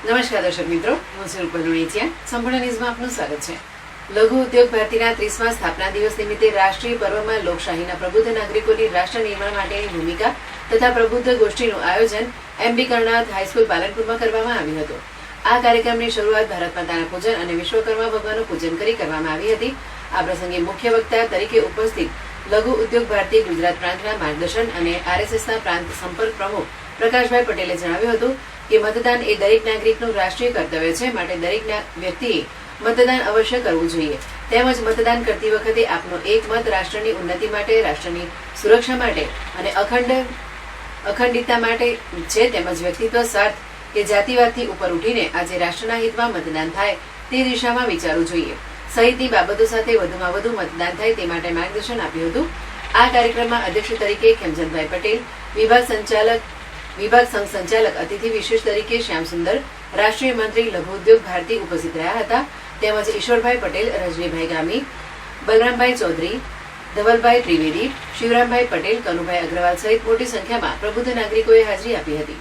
નમસ્કાર દર્શક મિત્રો, હું છું રૂપલ લુણીચિયા. સંપૂર્ણ ન્યૂઝમાં આપનું સ્વાગત છે. લઘુ ઉદ્યોગ ભારતીના 30મા સ્થાપના દિવસ નિમિત્તે રાષ્ટ્રીય પર્વમાં લોકશાહીના પ્રબુદ્ધ નાગરિકોની રાષ્ટ્ર નિર્માણ માટેની ભૂમિકા તથા પ્રબુદ્ધ ગોષ્ઠીનું આયોજન એમબી કરનાથ હાઈસ્કૂલ પાલનપુરમાં કરવામાં આવ્યું હતું. આ કાર્યક્રમની શરૂઆત ભારત માતાના પૂજન અને વિશ્વકર્મા ભગવાનનું પૂજન કરી કરવામાં આવી હતી. આ પ્રસંગે મુખ્ય વક્તા તરીકે ઉપસ્થિત લઘુ ઉદ્યોગ ભારતી ગુજરાત પ્રાંતના માર્ગદર્શન અને આરએસએસના પ્રાંત સંપર્ક પ્રમુખ પ્રકાશભાઈ પટેલે જણાવ્યું હતું કે મતદાન એ દરેક નાગરિકનું રાષ્ટ્રીય કર્તવ્ય છે, માટે દરેક વ્યક્તિએ મતદાન અવશ્ય કરવું જોઈએ. તેમજ મતદાન કરતી વખતે આપનો એક મત રાષ્ટ્રની ઉન્નતિ માટે, રાષ્ટ્રની સુરક્ષા માટે અને અખંડિતતા માટે છે. તેમજ વ્યક્તિત્વ સ્વાર્થ કે જાતિવાદથી ઉપર ઉઠીને આજે રાષ્ટ્રના હિતમાં મતદાન થાય તે દિશામાં વિચારવું જોઈએ સહિતની બાબતો સાથે વધુમાં વધુ મતદાન થાય તે માટે માર્ગદર્શન આપ્યું હતું. આ કાર્યક્રમમાં અધ્યક્ષ તરીકે ખેમચંદભાઈ પટેલ, વિભાગ સંઘ સંચાલક અતિથિ વિશેષ તરીકે શ્યામ સુંદર, રાષ્ટ્રીય મંત્રી લઘુ ઉદ્યોગ ભારતી ઉપસ્થિત રહ્યા હતા. તેમજ ઈશ્વરભાઈ પટેલ, રજનીભાઈ ગામી, બલરામભાઈ ચૌધરી, ધવલભાઈ ત્રિવેદી, શિવરામભાઈ પટેલ, કનુભાઈ અગ્રવાલ સહિત મોટી સંખ્યામાં પ્રબુદ્ધ નાગરિકોએ હાજરી આપી હતી.